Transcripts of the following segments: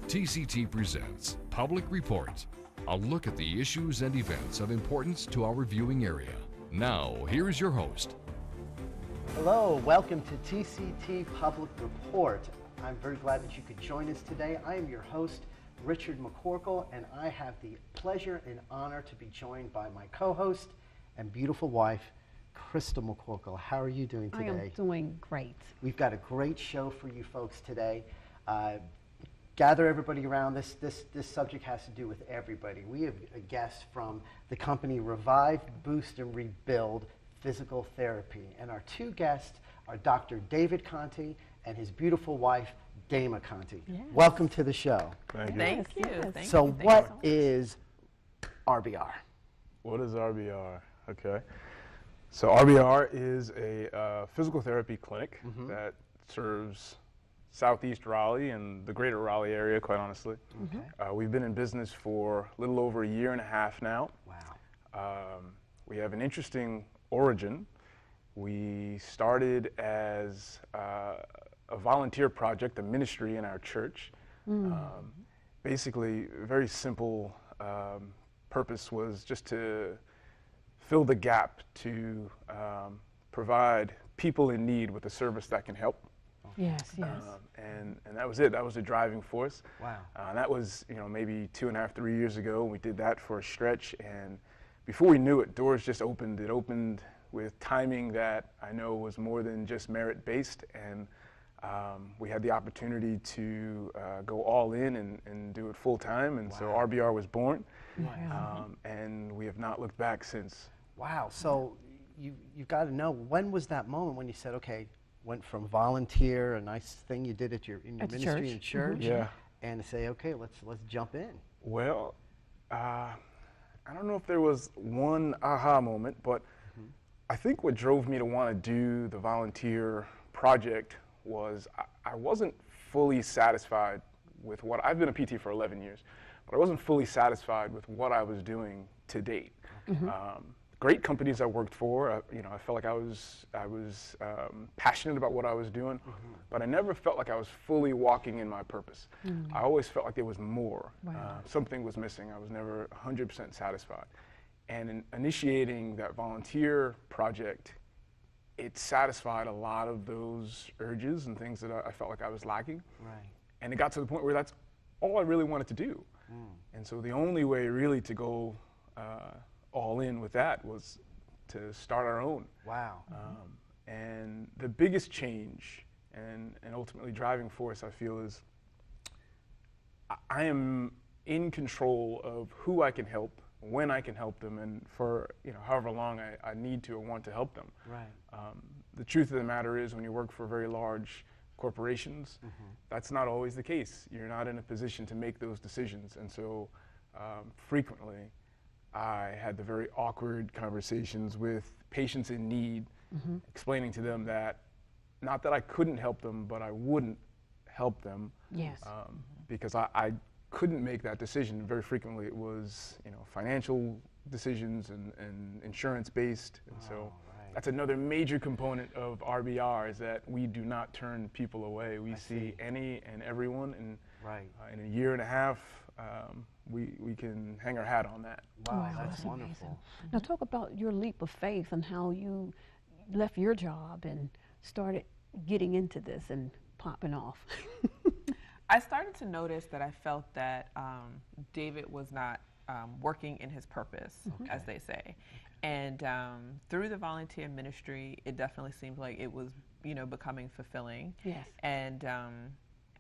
TCT presents Public Report, a look at the issues and events of importance to our viewing area. Now, here's your host. Hello, welcome to TCT Public Report. I'm very glad that you could join us today. I am your host, Richard McCorkell, and I have the pleasure and honor to be joined by my co-host and beautiful wife, Crystal McCorkell. How are you doing today? I am doing great. We've got a great show for you folks today. Gather everybody around. This subject has to do with everybody. We have a guest from the company Revive, Boost, and Rebuild Physical Therapy. And our two guests are Dr. David Conti and his beautiful wife, Dama Conti. Yes. Welcome to the show. Thank you. Thank you. Thank So you. what is RBR? What is RBR? Okay. So RBR is a physical therapy clinic that serves Southeast Raleigh and the greater Raleigh area, quite honestly. Okay. We've been in business for a little over a year and a half now. Wow. We have an interesting origin. We started as a volunteer project, a ministry in our church. Basically, a very simple purpose was just to fill the gap to provide people in need with a service that can help. Yes, yes. And that was it. That was the driving force. Wow. That was, maybe 2.5, 3 years ago. We did that for a stretch, and before we knew it, doors just opened. It opened with timing that I know was more than just merit-based, and we had the opportunity to go all in and do it full-time, and so RBR was born. Wow. And we have not looked back since. Wow. So you've got to know, when was that moment when you said, okay, went from volunteer, a nice thing you did in your ministry and church, and to say, okay, let's jump in? Well, I don't know if there was one aha moment, but I think what drove me to want to do the volunteer project was I wasn't fully satisfied with what I've been a PT for 11 years, but I wasn't fully satisfied with what I was doing to date. Great companies I worked for, I felt like I was passionate about what I was doing, but I never felt like I was fully walking in my purpose. I always felt like there was more. Wow. Something was missing. I was never 100% satisfied. And in initiating that volunteer project, it satisfied a lot of those urges and things that I felt like I was lacking. Right. And it got to the point where that's all I really wanted to do. And so the only way really to go all in with that was to start our own. Wow. And the biggest change and ultimately driving force, I feel, is I am in control of who I can help, when I can help them, and for however long I need to or want to help them. Right. The truth of the matter is, when you work for very large corporations, that's not always the case. You're not in a position to make those decisions, and so frequently I had the very awkward conversations with patients in need, explaining to them that not that I couldn't help them, but I wouldn't help them. Yes. Because I couldn't make that decision. Very frequently it was financial decisions and insurance based, and so that's another major component of RBR, is that we do not turn people away. We see any and everyone, and in a year and a half we can hang our hat on that. Wow, that's wonderful. Amazing. Now talk about your leap of faith and how you left your job and started getting into this and popping off. I started to notice that I felt that David was not working in his purpose, as they say. And through the volunteer ministry, it definitely seemed like it was, becoming fulfilling. Yes. And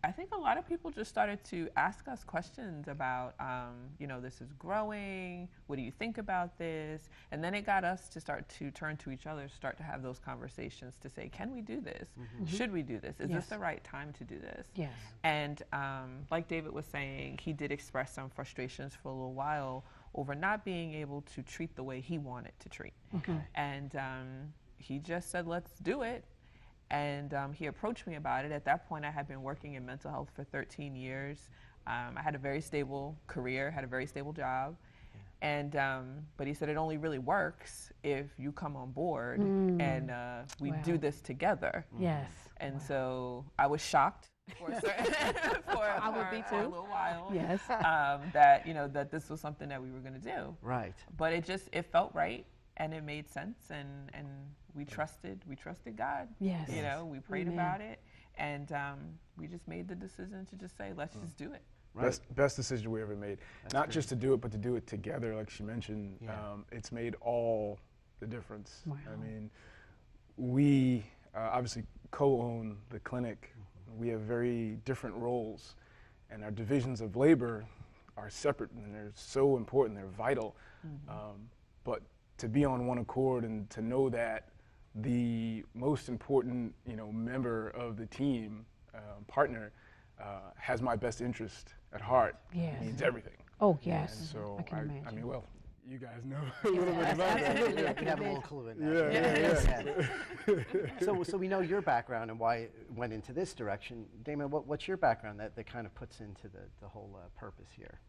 I think a lot of people just started to ask us questions about, this is growing, what do you think about this? And then it got us to start to turn to each other, start to have those conversations to say, can we do this? Should we do this? Is this the right time to do this? Yes. And like David was saying, he did express some frustrations for a little while over not being able to treat the way he wanted to treat. And he just said, let's do it. And he approached me about it. At that point, I had been working in mental health for 13 years. I had a very stable career, had a very stable job. And but he said it only really works if you come on board and we do this together. Yes. And so I was shocked for a certain, I would be for a too. little while. Yes. That that this was something that we were going to do. Right. But it felt right, and it made sense, and we trusted God. Yes. We prayed Amen. about it, and we just made the decision to just say, let's just do it. Right. Best decision we ever made. Not just to do it, but to do it together, like she mentioned. Yeah. It's made all the difference. Wow. I mean, we obviously co-own the clinic. We have very different roles, and our divisions of labor are separate, and they're so important. They're vital. But to be on one accord and to know that the most important, member of the team, partner, has my best interest at heart, Yes. means everything. Oh, yes. And so I can imagine. I mean, well, you guys know a little bit about that. Absolutely, I We can have a imagine. little clue in that. Yeah. So we know your background and why it went into this direction. Dama, what's your background that kind of puts into the whole purpose here?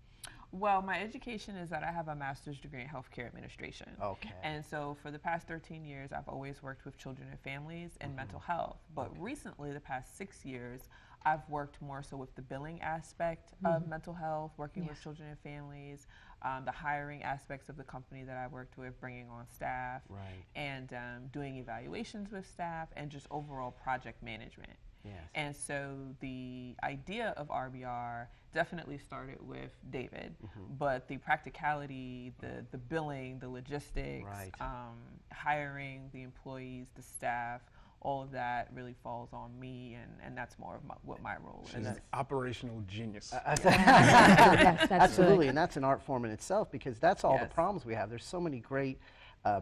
Well, my education is that I have a master's degree in healthcare administration. Okay. And so for the past 13 years, I've always worked with children and families and mental health. But recently, the past 6 years, I've worked more so with the billing aspect of mental health, working with children and families, the hiring aspects of the company that I worked with, bringing on staff, Right. and doing evaluations with staff, and just overall project management. Yes. And so the idea of RBR definitely started with David, but the practicality, the billing, the logistics, Right. hiring the employees, the staff, all of that really falls on me, and that's more of what my role She's is. an operational genius. Yes, that's Absolutely, good. and that's an art form in itself because that's all the Yes. problems we have. There's so many great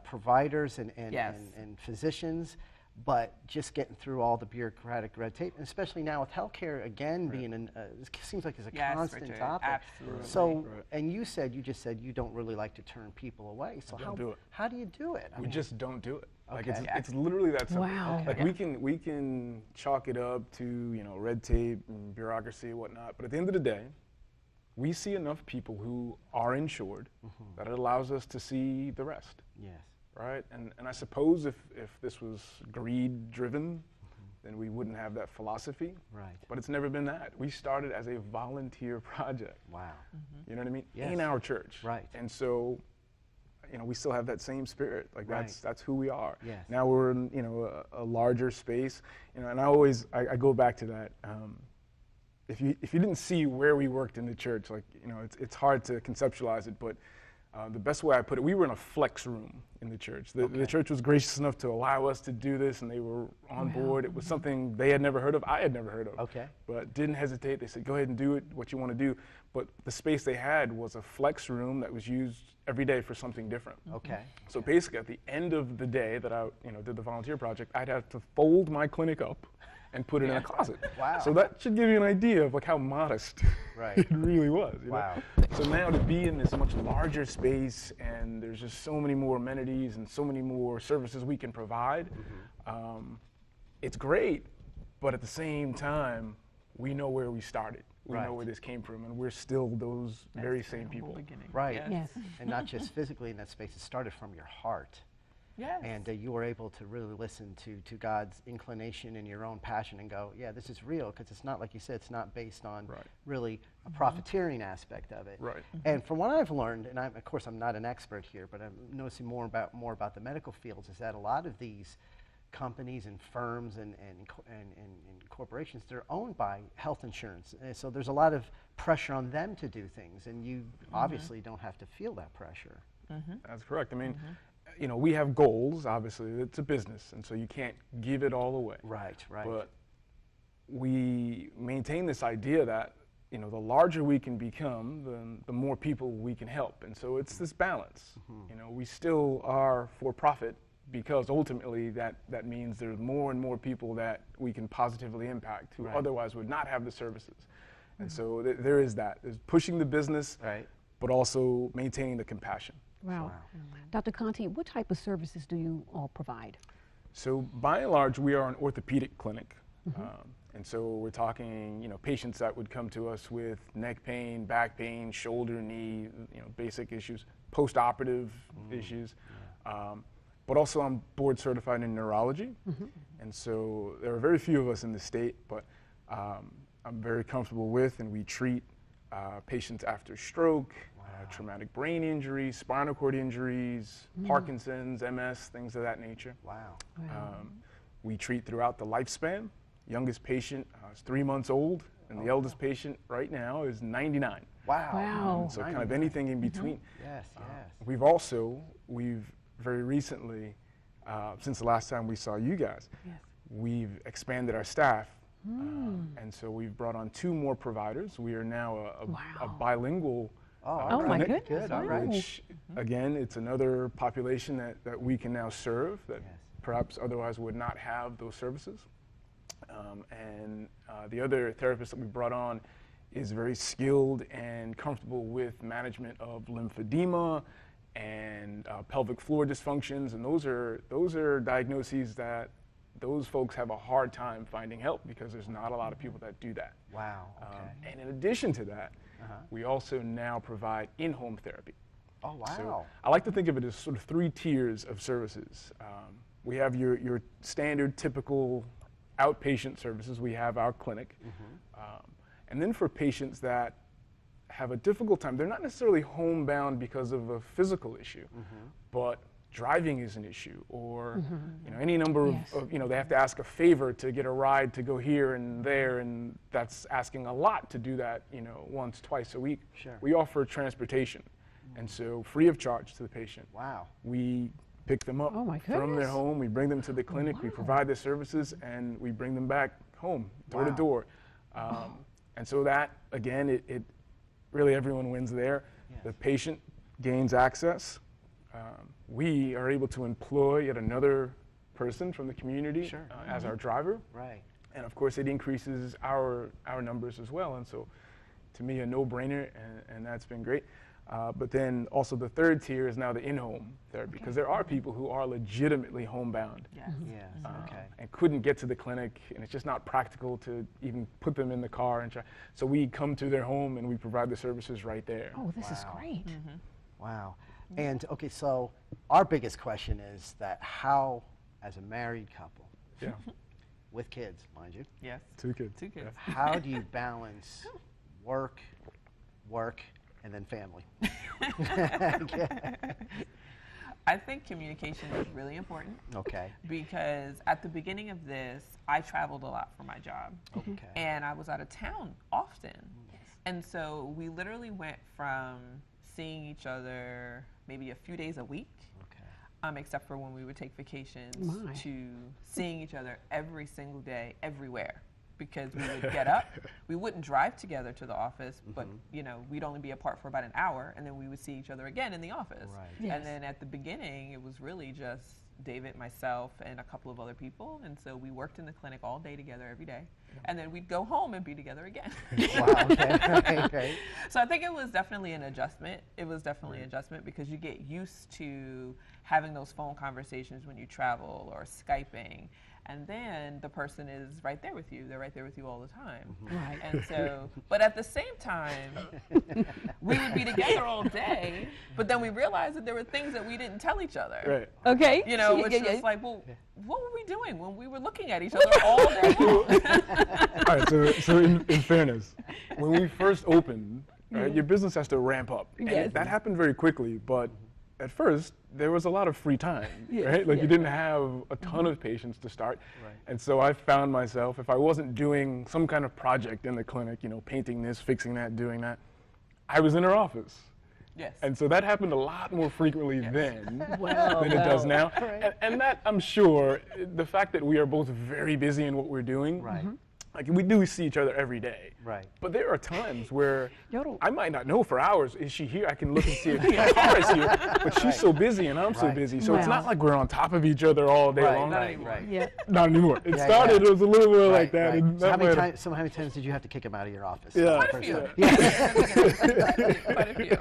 providers and Yes. physicians, but just getting through all the bureaucratic red tape, and especially now with healthcare again being it seems like it's a Yes, constant Richard, topic. absolutely. So, Right. and you just said you don't really like to turn people away. So Don't do it. how do you do it? I We mean, just don't do it. Like Okay. it's literally that simple. Wow. Like we can chalk it up to red tape and bureaucracy and whatnot, but at the end of the day, we see enough people who are insured that it allows us to see the rest, yes. right? And I suppose if this was greed driven, then we wouldn't have that philosophy. Right. But it's never been that. We started as a volunteer project. Wow. You know what I mean? Yes. In our church. Right. And so, we still have that same spirit. Like Right. that's who we are. Yes. Now we're in, a larger space. And I go back to that. If you didn't see where we worked in the church, like, it's hard to conceptualize it, but the best way I put it, we were in a flex room in the church. The church was gracious enough to allow us to do this, and they were on board. It was something they had never heard of, I had never heard of. Okay. But didn't hesitate. They said, go ahead and do it, what you want to do. But the space they had was a flex room that was used every day for something different. Okay. So basically, at the end of the day that I did the volunteer project, I'd have to fold my clinic up and put it in a closet. Wow. So that should give you an idea of like how modest Right. it really was. you know? Wow. So now to be in this much larger space, and there's just so many more amenities and so many more services we can provide, it's great. But at the same time, we know where we started. We Right. know where this came from, and we're still those very same Humble people. beginning. Right. Yes. Yes. And not just physically in that space, it started from your heart. Yes. And you were able to really listen to God's inclination and your own passion and go, yeah, this is real, because it's not, like you said, it's not based on Right. really a profiteering aspect of it. Right. And from what I've learned, and of course I'm not an expert here, but I'm noticing more about the medical fields, is that a lot of these companies and firms and corporations, they're owned by health insurance. And so there's a lot of pressure on them to do things, and you obviously don't have to feel that pressure. That's correct. I mean, we have goals, obviously. It's a business, and so you can't give it all away. Right, right. But we maintain this idea that, the larger we can become, the more people we can help. And so it's this balance. We still are for profit because ultimately that means there's more and more people that we can positively impact who Right. otherwise would not have the services. And so there is that. There's pushing the business, Right. but also maintaining the compassion. Wow. Dr. Conti, what type of services do you all provide? So by and large, we are an orthopedic clinic. And so we're talking, patients that would come to us with neck pain, back pain, shoulder, knee, basic issues, post-operative issues. But also I'm board certified in neurology. And so there are very few of us in the state, but I'm very comfortable with, and we treat patients after stroke, traumatic brain injuries, spinal cord injuries, Parkinson's, MS, things of that nature. Wow. We treat throughout the lifespan. Youngest patient is 3 months old, and the eldest patient right now is 99. Wow. Wow. So kind of anything in between. Yes, We've very recently, since the last time we saw you guys, we've expanded our staff. And so we've brought on 2 more providers. We are now a bilingual Oh my clinic, goodness. All right. which again, it's another population that we can now serve that perhaps otherwise would not have those services. And the other therapist that we brought on is very skilled and comfortable with management of lymphedema and pelvic floor dysfunctions, and those are diagnoses that those folks have a hard time finding help because there's not a lot of people that do that. Wow. Okay. And in addition to that, we also now provide in-home therapy. Oh, wow. So I like to think of it as sort of 3 tiers of services. We have your standard, typical outpatient services. We have our clinic. And then for patients that have a difficult time, they're not necessarily homebound because of a physical issue, but driving is an issue, or any number of they have to ask a favor to get a ride to go here and there, and that's asking a lot to do that once, twice a week. Sure. We offer transportation, and so free of charge to the patient. Wow. We pick them up Oh my from their goodness. home, we bring them to the clinic, we provide the services, and we bring them back home, door to Wow. door. And so that, again, it really everyone wins there. Yes. The patient gains access. We are able to employ yet another person from the community as our driver. Right. And of course, it increases our numbers as well. And so, to me, a no-brainer, and that's been great. But then also the third tier is now the in-home therapy, because there are people who are legitimately homebound Yes. Yes. Okay. and couldn't get to the clinic, and it's just not practical to even put them in the car and try. So we come to their home and we provide the services right there. Oh, this is Wow. great. Wow. And okay, so our biggest question is that how, as a married couple Yeah, with kids, mind you, Yes. 2 kids. 2 kids. how do you balance work, and then family? I think communication is really important Okay. because at the beginning of this, I traveled a lot for my job. Okay. And I was out of town often. And so we literally went from seeing each other maybe a few days a week, Okay. except for when we would take vacations, My. to seeing each other every single day, everywhere. Because we would get up, we wouldn't drive together to the office, but we'd only be apart for about an hour, and then we would see each other again in the office. Right. Yes. And then at the beginning, it was really just David, myself, and a couple of other people, and so we worked in the clinic all day together every day, and then we'd go home and be together again. Wow. Okay. Okay. So I think it was definitely an adjustment. It was definitely an adjustment because you get used to having those phone conversations when you travel or Skyping. And then the person is right there with you. They're right there with you all the time. Right. And so, but at the same time, we would be together all day, but then we realized that there were things that we didn't tell each other. Right. Okay. You know, which was like, well, what were we doing when we were looking at each other all day long? All right, so in fairness, when we first opened, right, your business has to ramp up. And Yes. that happened very quickly, but at first, there was a lot of free time, Yes, right? Like yes. you didn't have a ton of patients to start. Right. And so I found myself, if I wasn't doing some kind of project in the clinic, painting this, fixing that, doing that, I was in her office. Yes. And so that happened a lot more frequently then Well, than it does now. Right. And that, I'm sure, the fact that we are both very busy in what we're doing, Right. like we do see each other every day. Right. But there are times where Y'all don't- I might not know for hours, is she here? I can look and see if the car is here. But she's so busy and I'm so Right. busy. So it's Wow. not like we're on top of each other all day Right. long. Right. Right. Yeah. Not anymore. It Yeah, started, yeah. it was a little bit like Right, that. right. And So how that many times did you have to kick him out of your office? Yeah. Quite a First few. time. Yeah. Quite a few.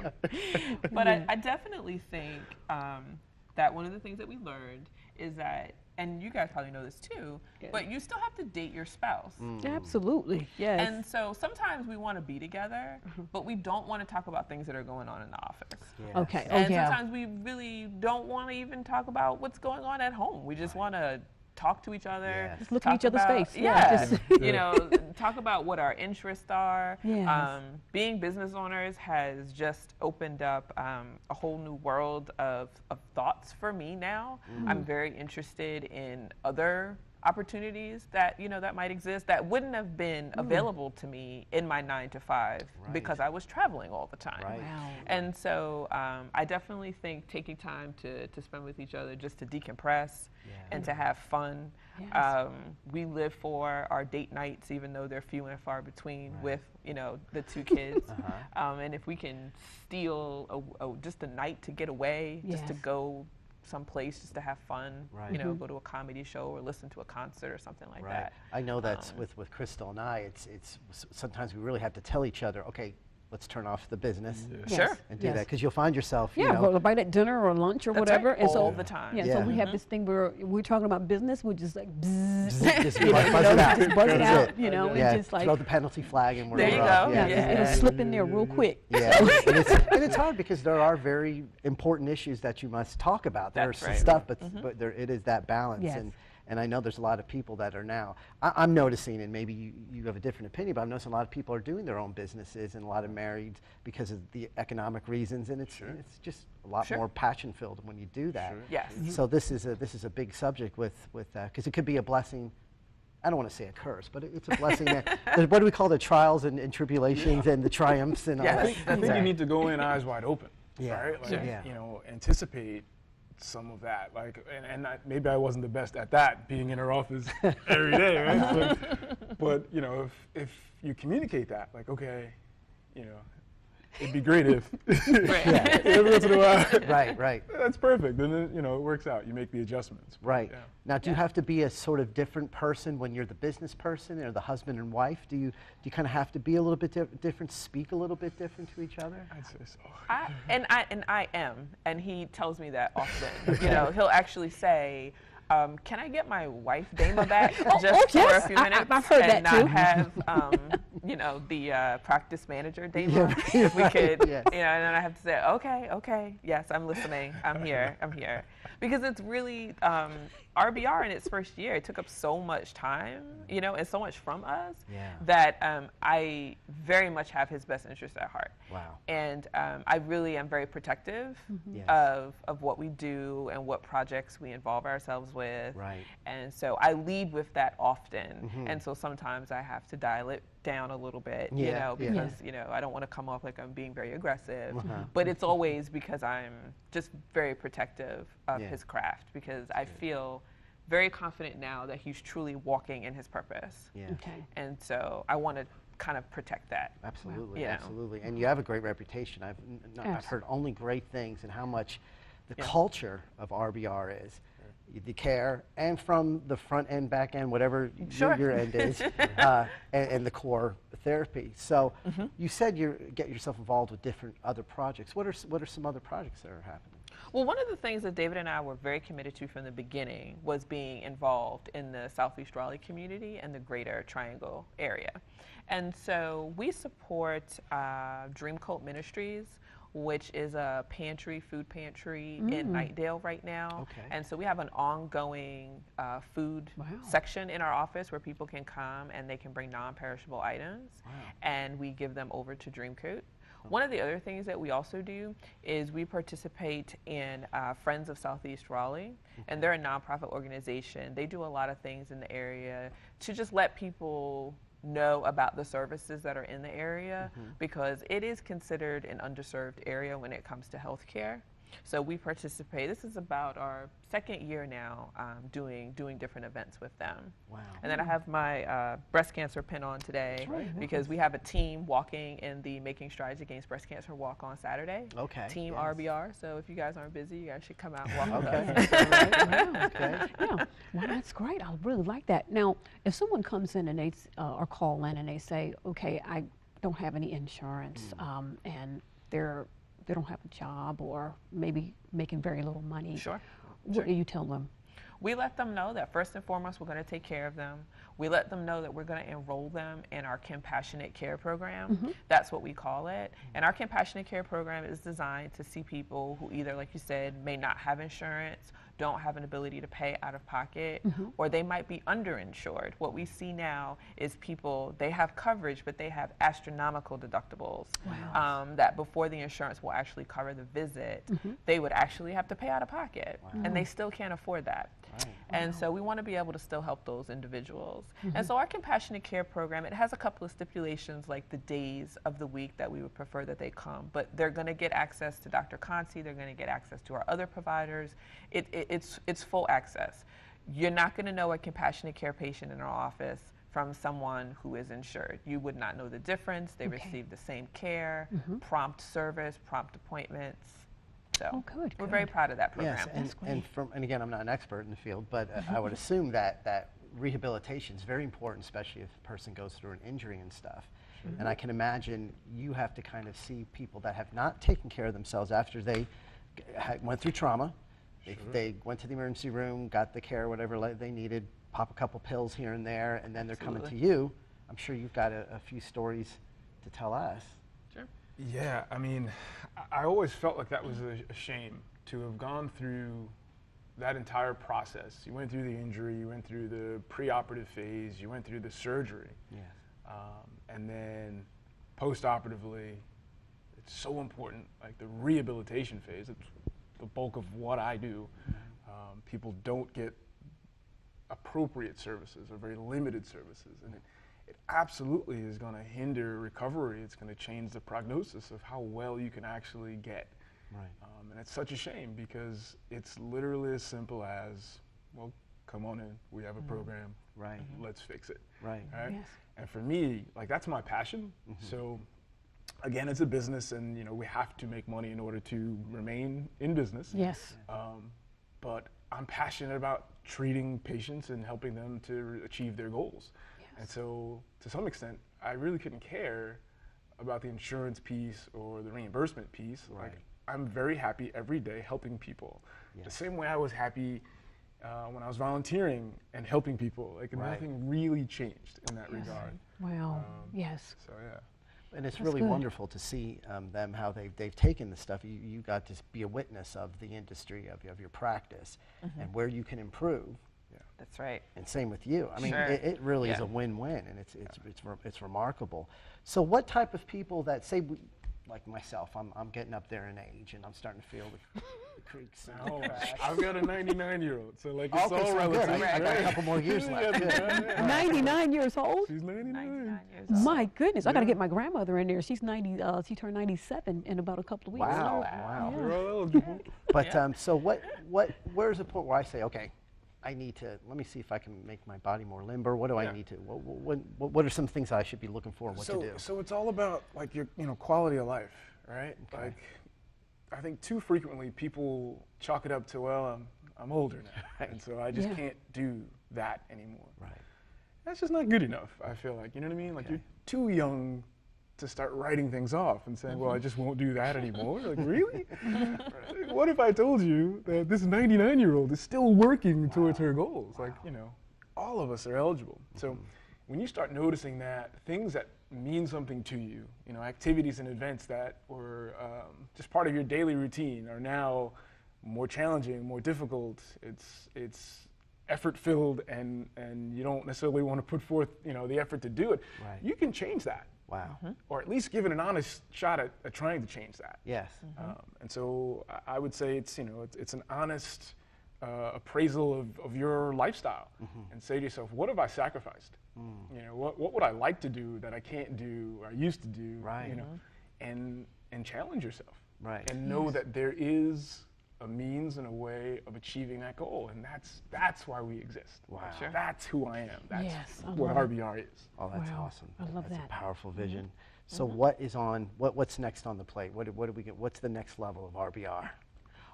But I definitely think that one of the things that we learned is that, and you guys probably know this too, Yeah. but you still have to date your spouse. Absolutely. Yes. And so sometimes we want to be together, but we don't want to talk about things that are going on in the office. Yes. Okay. Oh, And yeah. sometimes we really don't want to even talk about what's going on at home. We just want to talk to each other. Yes. Just look at each other's face. Yeah. Just- You know, talk about what our interests are. Yes. Being business owners has just opened up a whole new world of thoughts for me now. I'm very interested in other opportunities that, you know, that might exist that wouldn't have been available to me in my 9 to 5 because I was traveling all the time. Right. Wow. And so I definitely think taking time to spend with each other just to decompress and to have fun. Yes. We live for our date nights, even though they're few and far between with, you know, the 2 kids. And if we can steal just a night to get away, just to Yes. go someplace just to have fun, Right. you know, go to a comedy show or listen to a concert or something like that. I know that's with Crystal and I, it's sometimes we really have to tell each other, okay, let's turn off the business Yes. Sure. and do Yes. that, because you'll find yourself, you Yeah, know, go right at dinner or lunch or That's whatever. right. And so All the time. Yeah, Yeah. so we have this thing where we're talking about business, we're just like bzzz, just you know, buzz it out. just buzz it That's out, it. you know, Yeah, and just like throw the penalty flag and we're There you off. go. yeah, Yeah. it'll slip in there real quick. Yeah, and it's hard because there are very important issues that you must talk about. There's That's some right. stuff, but it is that balance. Yes. And I know there's a lot of people that are now, I'm noticing, and maybe you have a different opinion, but I'm noticing a lot of people are doing their own businesses and a lot of married because of the economic reasons, and it's just a lot more passion filled when you do that. Yes. So this is a big subject with that, because it could be a blessing. I don't want to say a curse, but it's a blessing. What do we call the trials and tribulations and the triumphs and all Yes. that? I think you need to go in eyes wide open, Yeah. right? Like, Sure. Yeah. you know, anticipate some of that. Like, and maybe I wasn't the best at that, being in her office every day, right? But you know, if you communicate that, like, okay, you know, it'd be great if every once in a while. Right. That's perfect. Then you know, it works out. You make the adjustments. Right. Yeah. Now, do you have to be a sort of different person when you're the business person or the husband and wife? Do you kind of have to be a little bit different, speak a little bit different to each other? I'd say so. I am, and he tells me that often. You know, he'll actually say, "Can I get my wife Dama back just for a few minutes I've heard and that not too. have, you know, the practice manager Dama? If we could, Yes. you know." And then I have to say, "Okay, yes, I'm listening. I'm here, because it's really RBR in its first year. It took up so much time, you know, and so much from us that I very much have his best interest at heart. Wow. And I really am very protective Yes. of what we do and what projects we involve ourselves with. Right. And so I lead with that often. And so sometimes I have to dial it down a little bit, you Yeah, know, yeah. because, you know, I don't want to come off like I'm being very aggressive. But it's always because I'm just very protective of his craft, because I feel very confident now that he's truly walking in his purpose. Yeah. Okay. And so I want to kind of protect that. Absolutely, You know. absolutely. And you have a great reputation. I've Yes. heard only great things, and how much the culture of RBR is. The care, and from the front end, back end, whatever your end is, and the core therapy. So you said you get yourself involved with different other projects. What are some other projects that are happening? Well, one of the things that David and I were very committed to from the beginning was being involved in the Southeast Raleigh community and the greater Triangle area. And so we support Dreamcoat Ministries, which is a food pantry in Knightdale right now. Okay. And so we have an ongoing food section in our office where people can come and they can bring non-perishable items, and we give them over to Dreamcoat. One of the other things that we also do is we participate in Friends of Southeast Raleigh, and they're a nonprofit organization. They do a lot of things in the area to just let people know about the services that are in the area, because it is considered an underserved area when it comes to healthcare. So we participate. This is about our second year now doing different events with them. Wow. And then I have my breast cancer pin on today because we have a team walking in the Making Strides Against Breast Cancer walk on Saturday. Okay. Team yes. RBR. So if you guys aren't busy, you guys should come out and walk with Okay. us. Wow, okay. Yeah, well, that's great. I really like that. Now, if someone comes in and they or call in and they say, okay, I don't have any insurance, and they don't have a job or maybe making very little money. Sure. What do you tell them? We let them know that first and foremost, we're going to take care of them. We let them know that we're going to enroll them in our compassionate care program. That's what we call it. And our compassionate care program is designed to see people who either, like you said, may not have insurance, don't have an ability to pay out of pocket, or they might be underinsured. What we see now is people, they have coverage, but they have astronomical deductibles. That before the insurance will actually cover the visit, they would actually have to pay out of pocket, and they still can't afford that. And so we want to be able to still help those individuals. And so our compassionate care program, it has a couple of stipulations, like the days of the week that we would prefer that they come, but they're going to get access to Dr. Conti, they're going to get access to our other providers. It's full access. You're not going to know a compassionate care patient in our office from someone who is insured. You would not know the difference. They receive the same care, prompt service, prompt appointments. So we're very proud of that program. Yes, and again, I'm not an expert in the field, but I would assume that rehabilitation is very important, especially if a person goes through an injury and stuff. And I can imagine you have to kind of see people that have not taken care of themselves after they went through trauma. They went to the emergency room, got the care, whatever they needed, pop a couple pills here and there, and then they're coming to you. I'm sure you've got a few stories to tell us. Yeah, I mean, I always felt like that was a shame to have gone through that entire process. You went through the injury, you went through the preoperative phase, you went through the surgery. And then post-operatively, it's so important, like the rehabilitation phase, it's the bulk of what I do. People don't get appropriate services or very limited services. And it absolutely is going to hinder recovery. It's going to change the prognosis of how well you can actually get. And it's such a shame because it's literally as simple as, well, come on in. We have a program. Let's fix it. Yes. And for me, like that's my passion. So again, it's a business, and we have to make money in order to remain in business. Yes. But I'm passionate about treating patients and helping them to achieve their goals. And so, to some extent, I really couldn't care about the insurance piece or the reimbursement piece. Like, I'm very happy every day helping people. The same way I was happy when I was volunteering and helping people. Like, nothing really changed in that regard. Wow. Yes. So, yeah. And it's really wonderful to see them, how they've taken the stuff. You got to be a witness of the industry, of your practice, and where you can improve. That's right. And same with you. I mean, it really is a win-win, and it's remarkable. So what type of people that say, like myself, I'm getting up there in age, and I'm starting to feel the creaks. I've got a 99-year-old, so like it's all relative. I got a couple more years left. 99 years old? She's 99. Years old. My goodness, I got to get my grandmother in there. She's 90. She turned 97 in about a couple of weeks. Wow. We're all eligible. But so where's the point where I say, okay, I need to, let me see if I can make my body more limber. What do I need to, what are some things I should be looking for and what to do? So it's all about like your quality of life, right? Like I think too frequently people chalk it up to, well, I'm older now, and so I just can't do that anymore. That's just not good enough, I feel like, you know what I mean? Like you're too young to start writing things off and saying, well, I just won't do that anymore. Like, really? What if I told you that this 99-year-old is still working towards her goals? Like, all of us are eligible. So when you start noticing that things that mean something to you, activities and events that were just part of your daily routine are now more challenging, more difficult, it's effort-filled, and you don't necessarily want to put forth, the effort to do it, you can change that. Or at least give it an honest shot at trying to change that. Yes. And so I would say it's an honest appraisal of your lifestyle, and say to yourself, what have I sacrificed? What would I like to do that I can't do or I used to do? And challenge yourself. And know that there is a means and a way of achieving that goal, and that's why we exist. That's who I am. That's what RBR is. Oh, that's awesome. I love that's that. A powerful vision. So what's next on the plate? What do we get? What's the next level of RBR?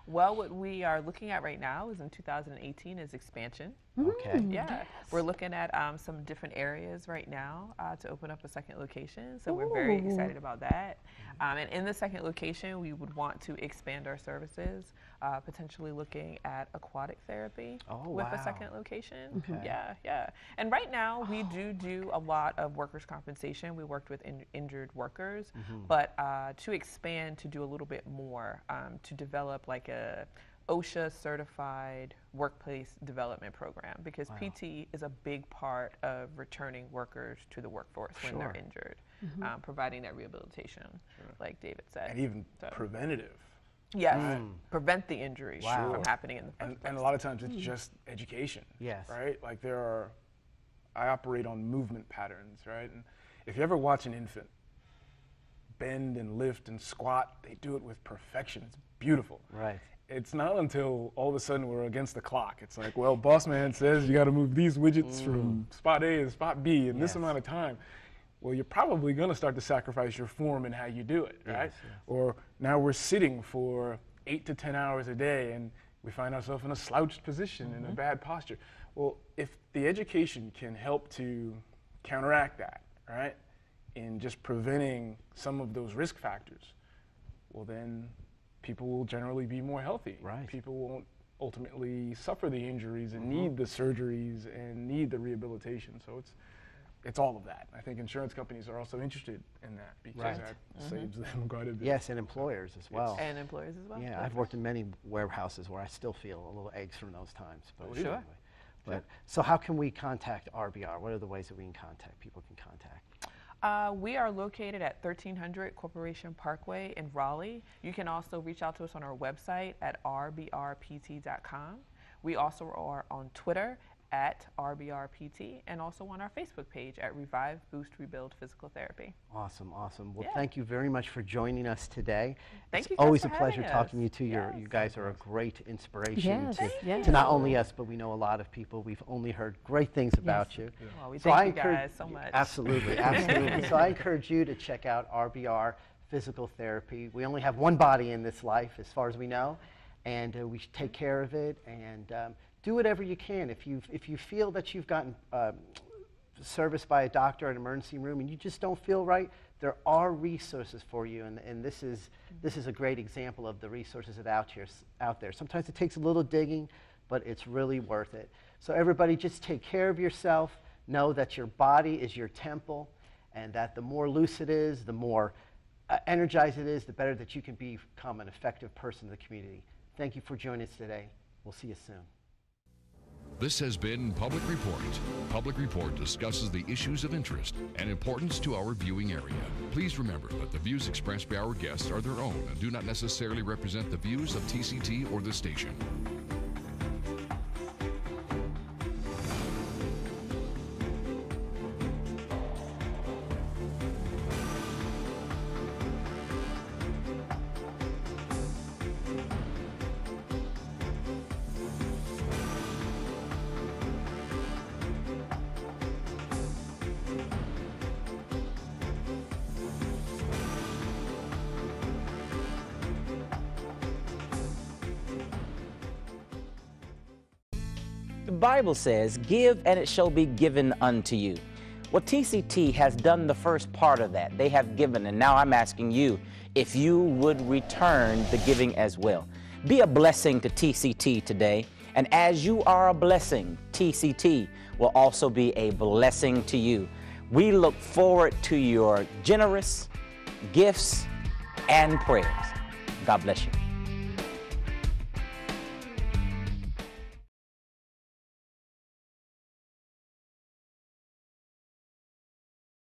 Well, what we are looking at right now is in 2018 is expansion. Okay. We're looking at some different areas right now to open up a second location. So we're very excited about that. And in the second location, we would want to expand our services, potentially looking at aquatic therapy with a second location. And right now, we do a lot of workers' compensation. We worked with injured workers, but to expand to do a little bit more, to develop like a OSHA certified workplace development program, because PT is a big part of returning workers to the workforce when they're injured, providing that rehabilitation, like David said. And even preventative. Yes, prevent the injury from happening in the first place. And a lot of times it's just education, right? Like I operate on movement patterns, right? And if you ever watch an infant bend and lift and squat, they do it with perfection. It's beautiful. Right. It's not until all of a sudden we're against the clock. It's like, well, boss man says you got to move these widgets from spot A to spot B in this amount of time. Well, you're probably going to start to sacrifice your form and how you do it, right? Or now we're sitting for 8 to 10 hours a day and we find ourselves in a slouched position, in a bad posture. Well, if the education can help to counteract that, right, in just preventing some of those risk factors, well, then people will generally be more healthy. Right. People won't ultimately suffer the injuries and need the surgeries and need the rehabilitation. So it's all of that. I think insurance companies are also interested in that because that saves them quite a bit. Yes, and employers as well. And employers as well. Yeah, I've worked in many warehouses where I still feel a little eggs from those times. But Sure. But so how can we contact RBR? What are the ways that we can contact, people can contact? We are located at 1300 Corporation Parkway in Raleigh. You can also reach out to us on our website at rbrpt.com. We also are on Twitter at RBRPT and also on our Facebook page at Revive, Boost, Rebuild Physical Therapy. Awesome, awesome. Well, thank you very much for joining us today. Thank you It's guys always for a pleasure having talking to us. you too. You guys are a great inspiration Yes, to not only us, but we know a lot of people. We've only heard great things about you. Well, we So thank you guys so much. Absolutely, absolutely. So I encourage you to check out RBR Physical Therapy. We only have one body in this life, as far as we know, and we should take care of it and do whatever you can. If you feel that you've gotten serviced by a doctor in an emergency room and you just don't feel right, there are resources for you, and this is a great example of the resources that are out there. Sometimes it takes a little digging, but it's really worth it. So everybody, just take care of yourself. Know that your body is your temple, and that the more loose it is, the more energized it is, the better that you can become an effective person in the community. Thank you for joining us today. We'll see you soon. This has been Public Report. Public Report discusses the issues of interest and importance to our viewing area. Please remember that the views expressed by our guests are their own and do not necessarily represent the views of TCT or the station. The Bible says, "Give and it shall be given unto you." Well, TCT has done the first part of that. They have given, and now I'm asking you if you would return the giving as well. Be a blessing to TCT today, and as you are a blessing, TCT will also be a blessing to you. We look forward to your generous gifts and prayers. God bless you.